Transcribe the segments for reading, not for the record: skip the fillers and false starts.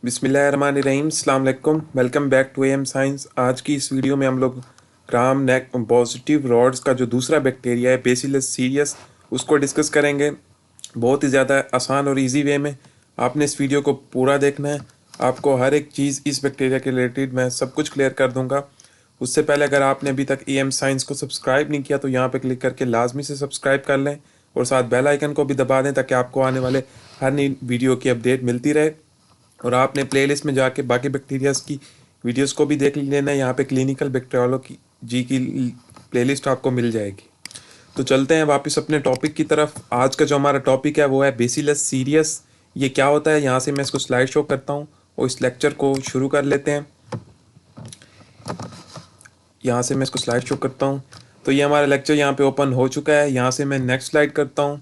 बिस्मिल्लाहिर्रहमानिर्रहीम, अस्सलाम वालेकुम। Welcome back to M science. आज की इस वीडियो में हम लोग ग्राम नेक पॉजिटिव रॉड्स का जो दूसरा बैक्टीरिया है बेसिलस सीरियस उसको डिस्कस करेंगे बहुत ही ज़्यादा आसान और इजी वे में। आपने इस वीडियो को पूरा देखना है, आपको हर एक चीज़ इस बैक्टीरिया के रिलेटेड मैं सब कुछ क्लियर कर दूंगा। उससे पहले अगर आपने अभी तक एम साइंस को सब्सक्राइब नहीं किया तो यहाँ पे क्लिक करके लाजमी से सब्सक्राइब कर लें और साथ बेल आइकन को भी दबा दें ताकि आपको आने वाले हर नई वीडियो की अपडेट मिलती रहे। और आपने प्लेलिस्ट में जाके बाकी बैक्टीरियाज की वीडियोस को भी देख लेना है। यहाँ पे क्लिनिकल बैक्टीरियोलॉजी जी की प्लेलिस्ट आपको मिल जाएगी। तो चलते हैं वापस अपने टॉपिक की तरफ। आज का जो हमारा टॉपिक है वो है बेसिलस सीरियस। ये क्या होता है, यहाँ से मैं इसको स्लाइड शो करता हूँ और इस लेक्चर को शुरू कर लेते हैं। यहाँ से मैं इसको स्लाइड शो करता हूँ तो ये हमारा लेक्चर यहाँ पे ओपन हो चुका है। यहाँ से मैं नेक्स्ट स्लाइड करता हूँ।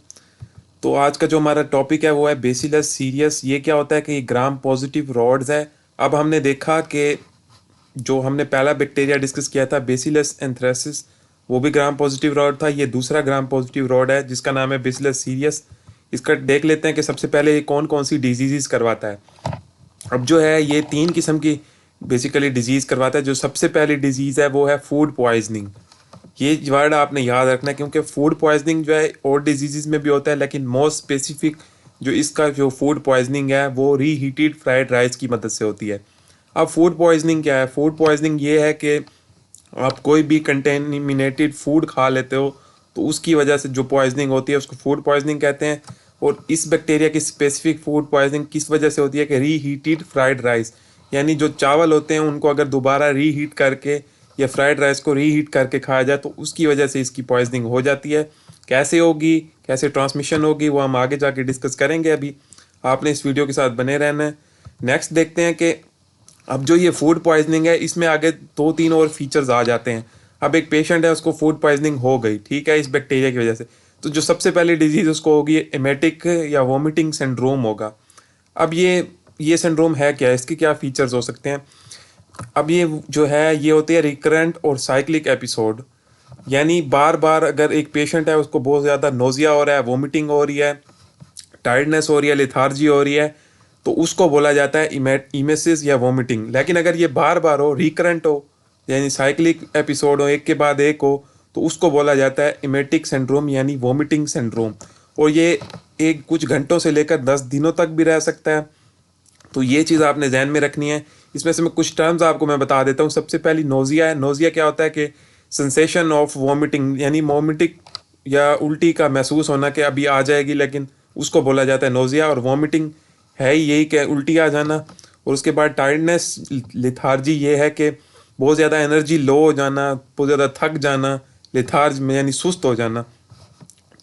तो आज का जो हमारा टॉपिक है वो है बेसिलस सीरियस। ये क्या होता है कि ये ग्राम पॉजिटिव रॉड्स है। अब हमने देखा कि जो हमने पहला बैक्टीरिया डिस्कस किया था बेसिलस एंथ्रेसिस, वो भी ग्राम पॉजिटिव रॉड था। ये दूसरा ग्राम पॉजिटिव रॉड है जिसका नाम है बेसिलस सीरियस। इसका देख लेते हैं कि सबसे पहले ये कौन कौन सी डिजीज़ करवाता है। अब जो है ये 3 किस्म की बेसिकली डिजीज़ करवाता है। जो सबसे पहली डिजीज़ है वो है फूड पॉइजनिंग। ये वर्ड आपने याद रखना है क्योंकि फूड पॉइजनिंग जो है और डिजीज़ में भी होता है, लेकिन मोस्ट स्पेसिफिक जो इसका जो फूड पॉइजनिंग है वो रीहीटेड फ्राइड राइस की मदद से होती है। अब फूड पॉइजनिंग क्या है? फूड पॉइजनिंग ये है कि आप कोई भी कंटेमिनेटेड फूड खा लेते हो तो उसकी वजह से जो पॉइजनिंग होती है उसको फूड पॉइजनिंग कहते हैं। और इस बैक्टीरिया की स्पेसिफिक फूड पॉइजनिंग किस वजह से होती है कि रीहीटेड फ्राइड राइस, यानी जो चावल होते हैं उनको अगर दोबारा रीहीट करके या फ्राइड राइस को रीहीट करके खाया जाए तो उसकी वजह से इसकी पॉइजनिंग हो जाती है। कैसे होगी, कैसे ट्रांसमिशन होगी, वो हम आगे जाके डिस्कस करेंगे। अभी आपने इस वीडियो के साथ बने रहना है। नेक्स्ट देखते हैं कि अब जो ये फूड पॉइजनिंग है इसमें आगे 2-3 और फीचर्स आ जाते हैं। अब एक पेशेंट है, उसको फूड पॉइजनिंग हो गई, ठीक है, इस बैक्टीरिया की वजह से। तो जो सबसे पहली डिजीज उसको होगी एमेटिक या वोमिटिंग सिंड्रोम होगा। अब ये सिंड्रोम है क्या, इसके क्या फीचर्स हो सकते हैं? अब ये जो है ये होती है रिकरेंट और साइक्लिक एपिसोड, यानी बार बार अगर एक पेशेंट है उसको बहुत ज़्यादा नोजिया हो रहा है, वोमिटिंग हो रही है, टायर्डनेस हो रही है, लेथार्जी हो रही है, तो उसको बोला जाता है इमेसिस या वोमिटिंग। लेकिन अगर ये बार बार हो, रिकरेंट हो, यानी साइक्लिक एपिसोड हो, एक के बाद एक हो, तो उसको बोला जाता है इमेटिक सिंड्रोम यानी वोमिटिंग सिंड्रोम। और ये एक कुछ घंटों से लेकर 10 दिनों तक भी रह सकता है। तो ये चीज़ आपने ध्यान में रखनी है। इसमें से मैं कुछ टर्म्स आपको मैं बता देता हूँ। सबसे पहली नोजिया है। नोजिया क्या होता है कि सेंसेशन ऑफ वॉमिटिंग, यानी वॉमिटिंग या उल्टी का महसूस होना कि अभी आ जाएगी, लेकिन उसको बोला जाता है नोजिया। और वॉमिटिंग है ही यही कि उल्टी आ जाना। और उसके बाद टायर्डनेस, लिथार्जी, ये है कि बहुत ज़्यादा एनर्जी लो हो जाना, बहुत ज़्यादा थक जाना, लिथार्ज में यानी सुस्त हो जाना।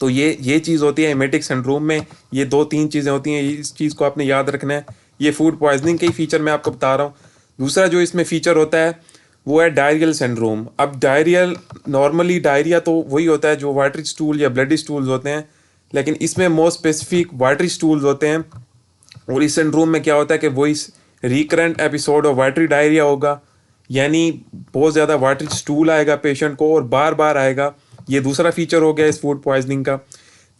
तो ये चीज़ होती है एमेटिक सिंड्रोम में। ये 2-3 चीज़ें होती हैं, इस चीज़ को आपने याद रखना है। ये फूड पॉइजनिंग के ही फीचर मैं आपको बता रहा हूँ। दूसरा जो इसमें फीचर होता है वो है डायरियल सिंड्रोम। अब डायरियल, नॉर्मली डायरिया तो वही होता है जो वाटरी स्टूल या ब्लडी स्टूल्स होते हैं, लेकिन इसमें मोस्ट स्पेसिफिक वाटरी स्टूल्स होते हैं। और इस सिंड्रोम में क्या होता है कि वो इस recurrent episode of watery diarrhoea होगा, यानी बहुत ज़्यादा वाटरी स्टूल आएगा पेशेंट को और बार बार आएगा। ये दूसरा फीचर हो गया इस फूड पॉइजनिंग का।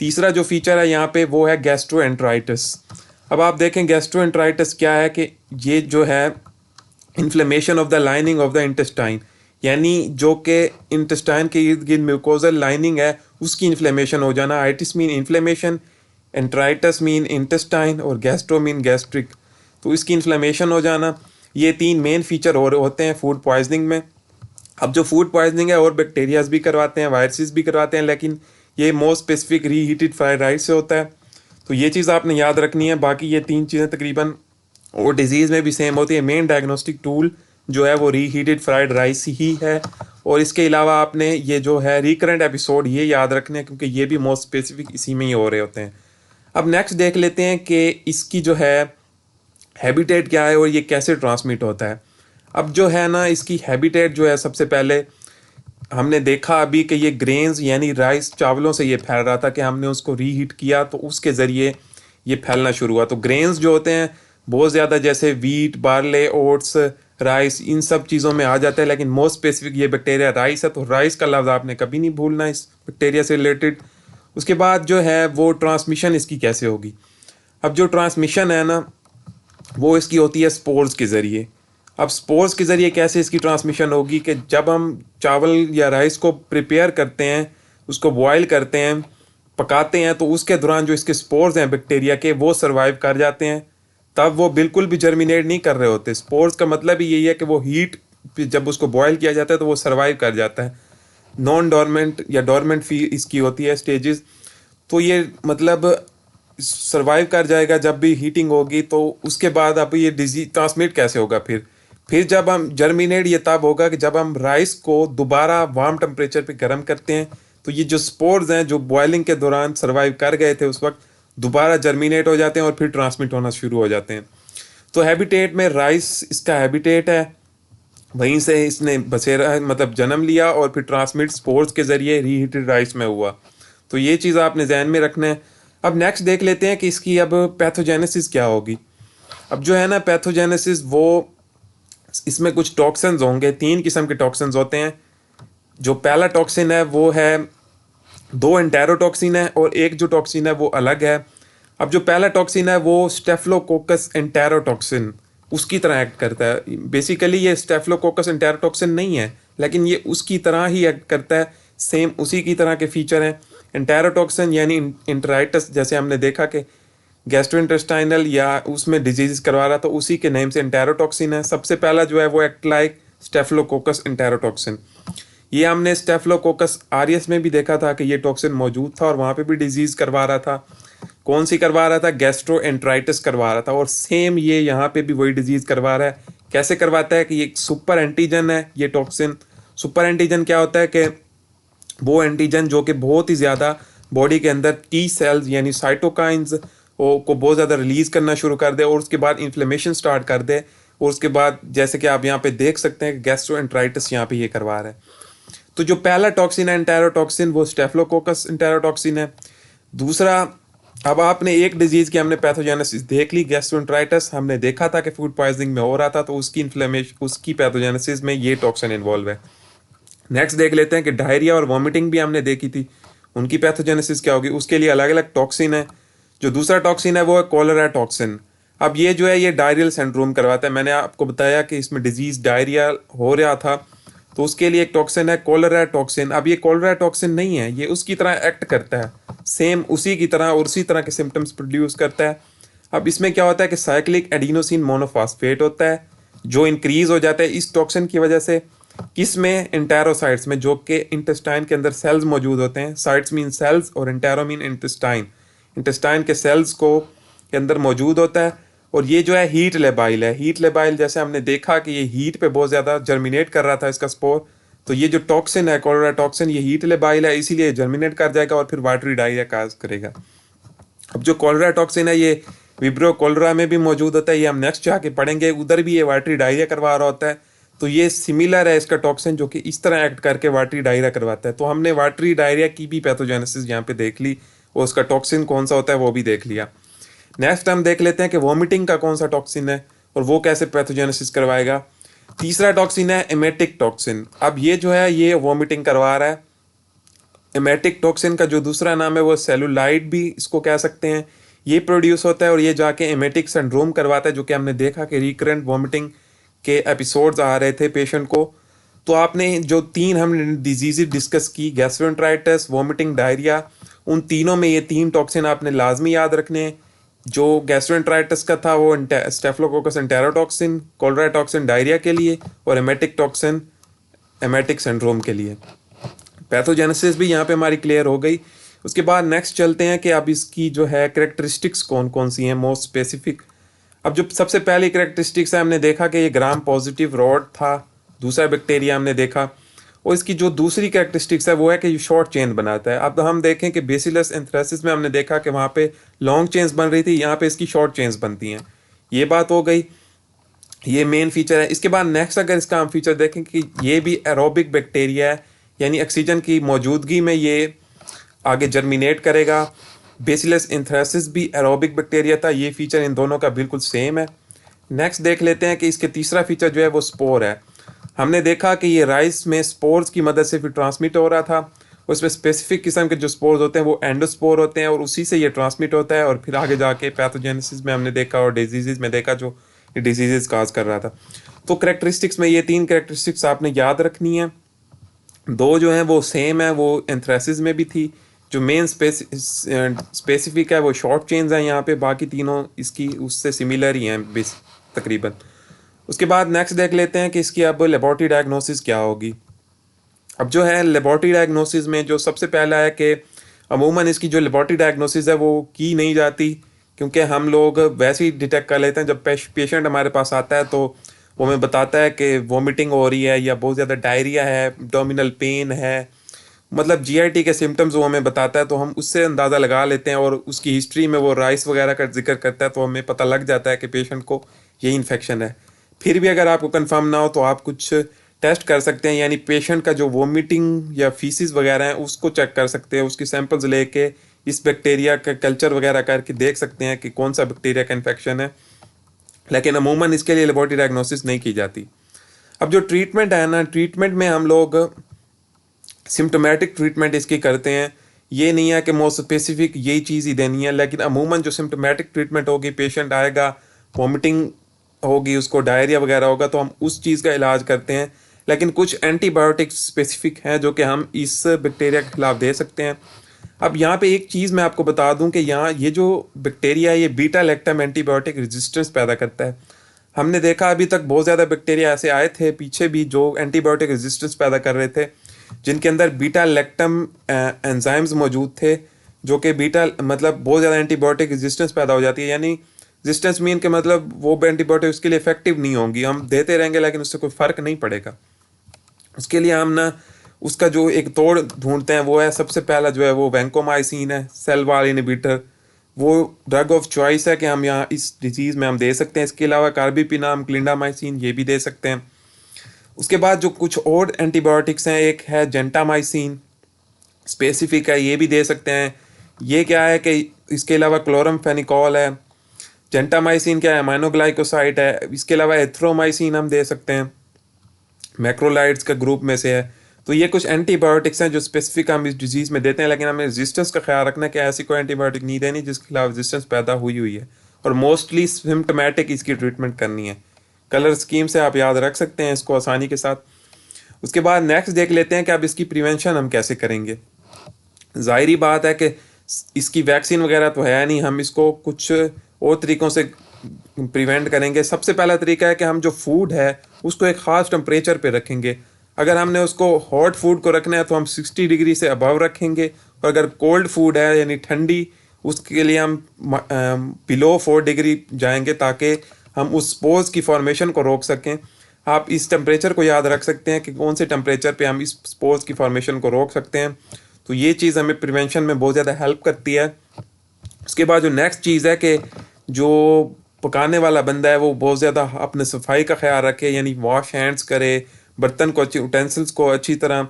तीसरा जो फीचर है यहाँ पे वो है गैस्ट्रोएंटराइटिस। अब आप देखें गैस्ट्रोएंटराइटिस क्या है कि ये जो है inflammation of the lining of the intestine, यानी जो कि इंटेस्टाइन के इर्द गिर्द म्यूकोजल लाइनिंग है उसकी इन्फ्लेमेशन हो जाना। Itis mean inflammation, enteritis mean intestine और गैस्ट्रो मीन गैस्ट्रिक, तो इसकी इन्फ्लेमेशन हो जाना। ये 3 मेन फीचर होते हैं फूड पॉइजनिंग में। अब जो फूड पॉइजनिंग है और बैक्टीरियाज भी करवाते हैं, वायरसेस भी करवाते हैं, लेकिन ये most specific reheated fried rice से होता है। तो ये चीज़ आपने याद रखनी है। बाकी ये 3 चीज़ें तकरीबन और डिजीज़ में भी सेम होती है। मेन डायग्नोस्टिक टूल जो है वो रीहीटेड फ्राइड राइस ही है। और इसके अलावा आपने ये जो है रिकरेंट एपिसोड ये याद रखने हैं क्योंकि ये भी मोस्ट स्पेसिफिक इसी में ही हो रहे होते हैं। अब नेक्स्ट देख लेते हैं कि इसकी जो है हैबिटेट क्या है और ये कैसे ट्रांसमिट होता है। अब जो है ना इसकी हैबिटेट जो है, सबसे पहले हमने देखा अभी कि ये ग्रेन्स यानी राइस, चावलों से ये फैल रहा था कि हमने उसको रीहीट किया तो उसके ज़रिए ये फैलना शुरू हुआ। तो ग्रेन्स जो होते हैं बहुत ज़्यादा, जैसे वीट, बार्ले, ओट्स, राइस, इन सब चीज़ों में आ जाता है। लेकिन मोस्ट स्पेसिफिक ये बैक्टीरिया राइस है, तो राइस का लफ्ज़ आपने कभी नहीं भूलना इस बैक्टीरिया से रिलेटेड। उसके बाद जो है वो ट्रांसमिशन इसकी कैसे होगी। अब जो ट्रांसमिशन है ना वो इसकी होती है स्पोर्स के ज़रिए। अब स्पोर्स के ज़रिए कैसे इसकी ट्रांसमिशन होगी कि जब हम चावल या राइस को प्रिपेयर करते हैं, उसको बॉयल करते हैं, पकाते हैं, तो उसके दौरान जो इसके स्पोर्स हैं बैक्टीरिया के, वो सर्वाइव कर जाते हैं। तब वो बिल्कुल भी जर्मिनेट नहीं कर रहे होते। स्पोर्स का मतलब ही यही है कि वो हीट पे जब उसको बॉयल किया जाता है तो वो सर्वाइव कर जाता है। नॉन डोरमेंट या डोरमेंट फी इसकी होती है स्टेजेस। तो ये मतलब सरवाइव कर जाएगा जब भी हीटिंग होगी। तो उसके बाद अब ये डिजीज ट्रांसमिट कैसे होगा फिर जब हम जर्मिनेट ये तब होगा कि जब हम राइस को दोबारा वार्म टेम्परेचर पे गर्म करते हैं, तो ये जो स्पोर्स हैं जो बॉइलिंग के दौरान सरवाइव कर गए थे उस वक्त, दोबारा जर्मिनेट हो जाते हैं और फिर ट्रांसमिट होना शुरू हो जाते हैं। तो हैबिटेट में राइस इसका हैबिटेट है, वहीं से इसने बसेरा मतलब जन्म लिया और फिर ट्रांसमिट स्पोर्स के जरिए रीहीटेड राइस में हुआ। तो ये चीज़ आपने जहन में रखना है। अब नेक्स्ट देख लेते हैं कि इसकी अब पैथोजेनेसिस क्या होगी। अब जो है ना पैथोजेनेसिस, वो इसमें कुछ टॉक्सिन्स होंगे। 3 किस्म के टॉक्सिन्स होते हैं। जो पहला टॉक्सिन है वो है, 2 एंटेरोटॉक्सिन है और एक जो टॉक्सिन है वो अलग है। अब जो पहला टॉक्सिन है वो स्टेफलोकोकस एंटेरोटॉक्सिन उसकी तरह एक्ट करता है। बेसिकली ये स्टेफलोकोकस एंटेरोटॉक्सिन नहीं है, लेकिन ये उसकी तरह ही एक्ट करता है। सेम उसी की तरह के फीचर हैं। एंटेरोटॉक्सिन यानी इंटराइटस, जैसे हमने देखा कि गैस्ट्रोइंटेस्टाइनल या उसमें डिजीज करवा रहा, तो उसी के नेम से एंटेरोटॉक्सिन है। सबसे पहला जो है वो एक्ट लाइक स्टेफलोकोकस एंटेरोटॉक्सिन। ये हमने स्टेफलोकोकस आरियस में भी देखा था कि ये टॉक्सिन मौजूद था और वहाँ पे भी डिजीज करवा रहा था। कौन सी करवा रहा था? गैस्ट्रोएंट्राइटिस करवा रहा था। और सेम ये यहाँ पे भी वही डिजीज करवा रहा है। कैसे करवाता है कि ये सुपर एंटीजन है ये टॉक्सिन। सुपर एंटीजन क्या होता है कि वो एंटीजन जो कि बहुत ही ज़्यादा बॉडी के अंदर टी सेल्स यानी साइटोकाइंस को बहुत ज़्यादा रिलीज करना शुरू कर दे और उसके बाद इन्फ्लेमेशन स्टार्ट कर दे। और उसके बाद जैसे कि आप यहाँ पे देख सकते हैं गैस्ट्रोएंट्राइटिस यहाँ पे ये करवा रहा है। तो जो पहला टॉक्सिन है एंटेरोटॉक्सिन, वो स्टेफलोकोकस एंटेरोटॉक्सिन है। दूसरा, अब आपने एक डिजीज की हमने पैथोजेनेसिस देख ली, गैस्ट्रोएंट्राइटिस हमने देखा था कि फूड पॉइजनिंग में हो रहा था, तो उसकी इन्फ्लेमेशन उसकी पैथोजेनेसिस में ये टॉक्सिन इन्वॉल्व है। नेक्स्ट देख लेते हैं कि डायरिया और वॉमिटिंग भी हमने देखी थी, उनकी पैथोजेनेसिस क्या होगी। उसके लिए अलग अलग टॉक्सिन है। जो दूसरा टॉक्सिन है वो है कोलेरा टॉक्सिन। अब ये जो है ये डायरियल सिंड्रोम करवाता है। मैंने आपको बताया कि इसमें डिजीज डायरिया हो रहा था, तो उसके लिए एक टॉक्सिन है कोलेरा टॉक्सिन। अब ये कोलेरा टॉक्सिन नहीं है, ये उसकी तरह एक्ट करता है, सेम उसी की तरह और उसी तरह के सिम्टम्स प्रोड्यूस करता है। अब इसमें क्या होता है कि साइक्लिक एडिनोसिन मोनोफॉस्फेट होता है जो इंक्रीज हो जाता है इस टॉक्सिन की वजह से। किसमें? इंटेरोसाइट्स में, जो कि इंटेस्टाइन के अंदर सेल्स मौजूद होते हैं। साइट्स मीन सेल्स और इंटेरो मीन इंटेस्टाइन। इंटेस्टाइन के सेल्स को के अंदर मौजूद होता है। और ये जो है हीट लेबाइल है। हीट लेबाइल जैसे हमने देखा कि ये हीट पे बहुत ज़्यादा जर्मिनेट कर रहा था इसका स्पोर। तो ये जो टॉक्सिन है कोलेरा टॉक्सिन, ये हीट लेबाइल है, इसीलिए जर्मिनेट कर जाएगा और फिर वाटरी डायरिया काज करेगा। अब जो कोलेरा टॉक्सिन है ये विब्रो कोलेरा में भी मौजूद होता है, ये हम नेक्स्ट जाके पढ़ेंगे, उधर भी ये वाटरी डायरिया करवा रहा होता है। तो ये सिमिलर है इसका टॉक्सिन, जो कि इस तरह एक्ट करके वाटरी डायरिया करवाता है। तो हमने वाटरी डायरिया की भी पैथोजेनेसिस यहाँ पे देख ली और उसका टॉक्सिन कौन सा होता है वो भी देख लिया। नेक्स्ट हम देख लेते हैं कि वॉमिटिंग का कौन सा टॉक्सिन है और वो कैसे पैथोजेनेसिस करवाएगा। तीसरा टॉक्सिन है एमेटिक टॉक्सिन। अब ये जो है ये वॉमिटिंग करवा रहा है। एमेटिक टॉक्सिन का जो दूसरा नाम है वो सेलुलाइड भी इसको कह सकते हैं। ये प्रोड्यूस होता है और ये जाके एमेटिक सिंड्रोम करवाता है, जो कि हमने देखा कि रिकरेंट वॉमिटिंग के एपिसोड्स आ रहे थे पेशेंट को। तो आपने जो 3 हमने डिजीज डिस्कस की, गैस्ट्रोएंट्राइटिस, वॉमिटिंग, डायरिया, उन तीनों में ये 3 टॉक्सिन आपने लाजमी याद रखने हैं। जो गैस्ट्रोएंट्राइटिस का था वो स्टेफलोकोकस एंटेरोटॉक्सिन, कोलेरा टॉक्सिन डायरिया के लिए, और एमेटिक टॉक्सिन एमेटिक सिंड्रोम के लिए। पैथोजेनेसिस भी यहाँ पे हमारी क्लियर हो गई। उसके बाद नेक्स्ट चलते हैं कि अब इसकी जो है कैरेक्टरिस्टिक्स कौन कौन सी हैं मोस्ट स्पेसिफिक। अब जो सबसे पहली कैरेक्टरिस्टिक्स है, हमने देखा कि ये ग्राम पॉजिटिव रॉड था, दूसरा बैक्टीरिया हमने देखा। और इसकी जो दूसरी कैरेक्टरिस्टिक्स है वो है कि ये शॉर्ट चेन बनाता है। अब हम देखें कि बेसिलस एंथ्रेसिस में हमने देखा कि वहाँ पे लॉन्ग चेन्स बन रही थी, यहाँ पे इसकी शॉर्ट चेन्स बनती हैं। ये बात हो गई, ये मेन फीचर है। इसके बाद नेक्स्ट अगर इसका हम फीचर देखें कि ये भी एरोबिक बैक्टीरिया है, यानी ऑक्सीजन की मौजूदगी में ये आगे जर्मिनेट करेगा। बेसिलस एंथ्रेसिस भी एरोबिक बैक्टीरिया था, ये फीचर इन दोनों का बिल्कुल सेम है। नेक्स्ट देख लेते हैं कि इसके तीसरा फीचर जो है वो स्पोर है। हमने देखा कि ये राइस में स्पोर्स की मदद से फिर ट्रांसमिट हो रहा था उसमें स्पेसिफिक किस्म के जो स्पोर्स होते हैं वो एंडोस्पोर होते हैं और उसी से ये ट्रांसमिट होता है और फिर आगे जाके पैथोजेनेसिस में हमने देखा और डिजीजेज में देखा जो ये डिजीजेज काज कर रहा था। तो करेक्टरिस्टिक्स में ये 3 करेक्टरिस्टिक्स आपने याद रखनी है। 2 जो हैं वो सेम है, वो एंथ्रेसिस में भी थी। जो मेन स्पेसिफिक है वो शॉर्ट चेन्स हैं यहाँ पे, बाकी तीनों इसकी उससे सिमिलर ही हैं बेस तकरीबन। उसके बाद नेक्स्ट देख लेते हैं कि इसकी अब लेबॉर्ट्री डायग्नोसिस क्या होगी। अब जो है लेबॉर्ट्री डायग्नोसिस में जो सबसे पहला है कि अमूमन इसकी जो लेबॉर्ट्री डायग्नोसिस है वो की नहीं जाती, क्योंकि हम लोग वैसे ही डिटेक्ट कर लेते हैं। जब पेशेंट हमारे पास आता है तो वो हमें बताता है कि वॉमिटिंग हो रही है या बहुत ज़्यादा डायरिया है, एब्डोमिनल पेन है, मतलब जीआईटी के सिम्टम्स वो हमें बताता है, तो हम उससे अंदाज़ा लगा लेते हैं। और उसकी हिस्ट्री में वो राइस वगैरह का जिक्र करता है तो हमें पता लग जाता है कि पेशेंट को यही इन्फेक्शन है। फिर भी अगर आपको कंफर्म ना हो तो आप कुछ टेस्ट कर सकते हैं, यानी पेशेंट का जो वोमिटिंग या फीसिस वगैरह है उसको चेक कर सकते हैं, उसकी सैंपल्स लेके इस बैक्टीरिया का कल्चर वगैरह करके देख सकते हैं कि कौन सा बैक्टीरिया का इन्फेक्शन है। लेकिन अमूमन इसके लिए लेबॉर्ट्री डायग्नोसिस नहीं की जाती। अब जो ट्रीटमेंट है ना, ट्रीटमेंट में हम लोग सिम्टोमेटिक ट्रीटमेंट इसकी करते हैं। ये नहीं है कि मोस्ट स्पेसिफिक यही चीज़ ही देनी है, लेकिन अमूमन जो सिम्टोमेटिक ट्रीटमेंट होगी, पेशेंट आएगा, वॉमिटिंग होगी, उसको डायरिया वगैरह होगा, तो हम उस चीज़ का इलाज करते हैं। लेकिन कुछ एंटीबायोटिक्स स्पेसिफिक हैं जो कि हम इस बैक्टीरिया के खिलाफ दे सकते हैं। अब यहाँ पे एक चीज़ मैं आपको बता दूं कि यहाँ ये जो बैक्टीरिया है ये बीटा लैक्टम एंटीबायोटिक रेजिस्टेंस पैदा करता है। हमने देखा अभी तक बहुत ज़्यादा बैक्टीरिया ऐसे आए थे पीछे भी जो एंटीबायोटिक रेजिस्टेंस पैदा कर रहे थे, जिनके अंदर बीटा लैक्टम एंजाइम्स मौजूद थे, जो कि बीटा मतलब बहुत ज़्यादा एंटीबायोटिक रेजिस्टेंस पैदा हो जाती है। यानी रेजिस्टेंस मीन के मतलब वो एंटीबायोटिक उसके लिए इफेक्टिव नहीं होंगी, हम देते रहेंगे लेकिन उससे कोई फ़र्क नहीं पड़ेगा। उसके लिए हम ना उसका जो एक तोड़ ढूंढते हैं वो है, सबसे पहला जो है वो वैंकोमाइसिन है, सेल वॉल इनहिबिटर। वो ड्रग ऑफ चॉइस है कि हम यहाँ इस डिजीज़ में हम दे सकते हैं। इसके अलावा कार्बिपिनाम, क्लिंडामाइसिन ये भी दे सकते हैं। उसके बाद जो कुछ और एंटीबायोटिक्स हैं, एक है जेंटामाइसिन, स्पेसिफिक है, ये भी दे सकते हैं। ये क्या है कि इसके अलावा क्लोरमफेनिकॉल है। जेंटामाइसिन क्या है, अमाइनोग्लाइकोसाइड है। इसके अलावा एथ्रोमाइसिन हम दे सकते हैं, मैक्रोलाइड्स का ग्रुप में से है। तो ये कुछ एंटीबायोटिक्स हैं जो स्पेसिफिक हम इस डिजीज़ में देते हैं, लेकिन हमें रेजिस्टेंस का ख्याल रखना है कि ऐसी कोई एंटीबायोटिक नहीं देनी जिसके खिलाफ रेजिस्टेंस पैदा हुई है। और मोस्टली सिम्टोमेटिक इसकी ट्रीटमेंट करनी है। कलर स्कीम से आप याद रख सकते हैं इसको आसानी के साथ। उसके बाद नेक्स्ट देख लेते हैं कि अब इसकी प्रिवेंशन हम कैसे करेंगे। ज़ाहिरी बात है कि इसकी वैक्सीन वगैरह तो है नहीं, हम इसको कुछ और तरीक़ों से प्रिवेंट करेंगे। सबसे पहला तरीका है कि हम जो फूड है उसको एक ख़ास टेम्परेचर पे रखेंगे। अगर हमने उसको हॉट फूड को रखना है तो हम 60 डिग्री से अबव रखेंगे, और अगर कोल्ड फूड है यानी ठंडी, उसके लिए हम बिलो 4 डिग्री जाएंगे ताकि हम उस स्पोर्स की फॉर्मेशन को रोक सकें। आप इस टेम्परेचर को याद रख सकते हैं कि कौन से टेम्परेचर पे हम इस स्पोर्स की फॉर्मेशन को रोक सकते हैं। तो ये चीज़ हमें प्रिवेंशन में बहुत ज़्यादा हेल्प करती है। उसके बाद जो नेक्स्ट चीज़ है कि जो पकाने वाला बंदा है वो बहुत ज़्यादा अपने सफाई का ख्याल रखे, यानी वॉश हैंड्स करे, बर्तन को अच्छी उटेंसिल्स को अच्छी तरह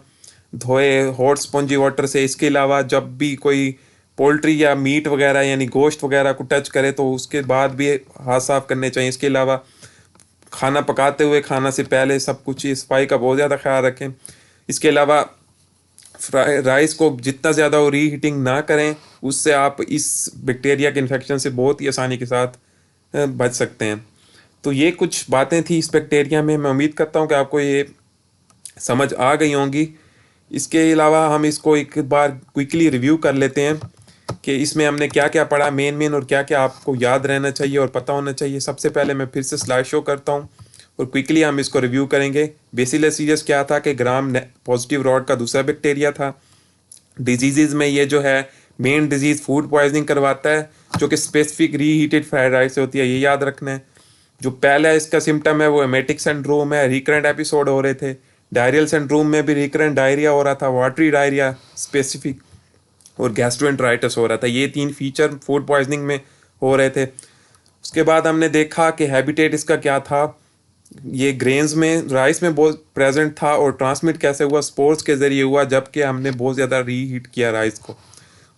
धोए हॉट स्पॉन्जी वाटर से। इसके अलावा जब भी कोई पोल्ट्री या मीट वगैरह यानी गोश्त वगैरह को टच करे तो उसके बाद भी हाथ साफ करने चाहिए। इसके अलावा खाना पकाते हुए, खाना से पहले सब कुछ ये सफाई का बहुत ज़्यादा ख्याल रखें। इसके अलावा राइस को जितना ज़्यादा वो रीहीटिंग ना करें, उससे आप इस बैक्टीरिया के इन्फेक्शन से बहुत ही आसानी के साथ बच सकते हैं। तो ये कुछ बातें थी इस बैक्टीरिया में। मैं उम्मीद करता हूँ कि आपको ये समझ आ गई होंगी। इसके अलावा हम इसको एक बार क्विकली रिव्यू कर लेते हैं कि इसमें हमने क्या क्या पढ़ा मेन और क्या क्या आपको याद रहना चाहिए और पता होना चाहिए। सबसे पहले मैं फिर से स्लाइड शो करता हूँ और क्विकली हम इसको रिव्यू करेंगे। बेसिलस सीरियस क्या था कि ग्राम पॉजिटिव रॉड का दूसरा बैक्टीरिया था। डिजीज़ में ये जो है मेन डिजीज़ फूड पॉइजनिंग करवाता है, जो कि स्पेसिफिक रीहीटेड फ्राइड राइस से होती है, ये याद रखना है। जो पहला इसका सिम्टम है वो एमेटिक सिंड्रोम है, रिकरेंट एपिसोड हो रहे थे। डायरियल सिंड्रोम में भी रिकरेंट डायरिया हो रहा था, वाटरी डायरिया स्पेसिफिक, और गैस्ट्रोएंटराइटिस हो रहा था। ये 3 फीचर फूड पॉइजनिंग में हो रहे थे। उसके बाद हमने देखा कि हैबिटेट इसका क्या था। ये ग्रेन्स में, राइस में बहुत प्रेजेंट था, और ट्रांसमिट कैसे हुआ, स्पोर्स के जरिए हुआ, जबकि हमने बहुत ज़्यादा रीहीट किया राइस को।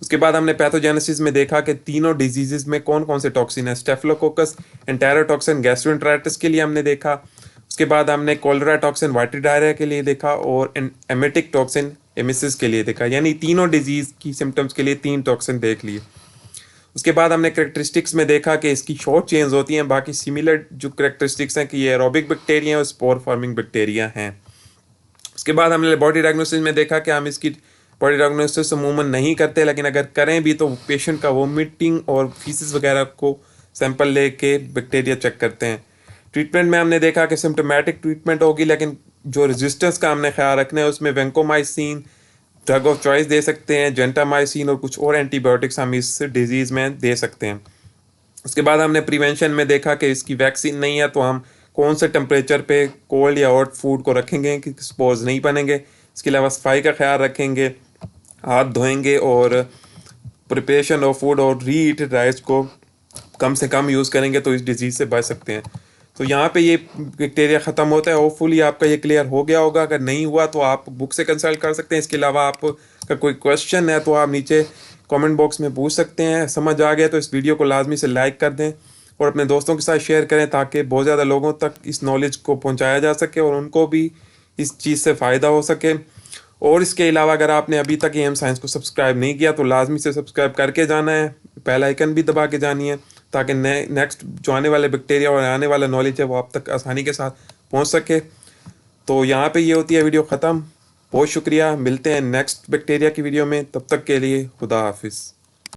उसके बाद हमने पैथोजेनेसिस में देखा कि तीनों डिजीज़ में कौन कौन से टॉक्सिन है। स्टेफिलोकोकस, एंटेरोटॉक्सिन गैस्ट्रोएंटराइटिस के लिए हमने देखा। उसके बाद हमने कोलेरा टॉक्सिन वाटरी डायरिया के लिए देखा, और एमेटिक टॉक्सिन एमिसिस के लिए देखा, यानी तीनों डिजीज़ की सिम्टम्स के लिए 3 टॉक्सिन देख लिए। उसके बाद हमने करेक्टरिस्टिक्स में देखा कि इसकी शॉर्ट चेंज होती हैं, बाकी सिमिलर जो करेक्टरिस्टिक्स हैं कि ये एरोबिक बैक्टीरिया और स्पोर फॉर्मिंग बैक्टीरिया हैं। उसके बाद हमने बॉडी डायग्नोसिस में देखा कि हम इसकी बॉडी डायग्नोसिस अमूमन नहीं करते, लेकिन अगर करें भी तो पेशेंट का वोमिटिंग और फीसिस वगैरह को सैंपल लेके बैक्टीरिया चेक करते हैं। ट्रीटमेंट में हमने देखा कि सिम्टोमेटिक ट्रीटमेंट होगी, लेकिन जो रेजिस्टेंस का हमने ख्याल रखना है उसमें वेंकोमाइसिन ड्रग ऑफ चॉइस दे सकते हैं, जेंटामाइसिन और कुछ और एंटीबायोटिक्स हम इस डिजीज़ में दे सकते हैं। उसके बाद हमने प्रिवेंशन में देखा कि इसकी वैक्सीन नहीं है तो हम कौन से टेम्परेचर पे कोल्ड या हॉट फूड को रखेंगे कि स्पोर्स नहीं बनेंगे। इसके अलावा सफाई का ख्याल रखेंगे, हाथ धोएंगे और प्रिपरेशन ऑफ फूड और रीहीटेड राइस को कम से कम यूज़ करेंगे तो इस डिज़ीज़ से बच सकते हैं। तो यहाँ पे ये बैक्टीरिया ख़त्म होता है। होपफुली आपका ये क्लियर हो गया होगा। अगर नहीं हुआ तो आप बुक से कंसल्ट कर सकते हैं। इसके अलावा आपका कोई क्वेश्चन है तो आप नीचे कमेंट बॉक्स में पूछ सकते हैं। समझ आ गया तो इस वीडियो को लाजमी से लाइक कर दें और अपने दोस्तों के साथ शेयर करें ताकि बहुत ज़्यादा लोगों तक इस नॉलेज को पहुँचाया जा सके और उनको भी इस चीज़ से फ़ायदा हो सके। और इसके अलावा अगर आपने अभी तक एम साइंस को सब्सक्राइब नहीं किया तो लाजमी से सब्सक्राइब करके जाना है, बेल आइकन भी दबा के जानी है ताकि नेक्स्ट जो आने वाले बैक्टीरिया और आने वाला नॉलेज है वो आप तक आसानी के साथ पहुंच सके। तो यहाँ पे ये होती है वीडियो ख़त्म। बहुत शुक्रिया, मिलते हैं नेक्स्ट बैक्टीरिया की वीडियो में। तब तक के लिए खुदा हाफिज़।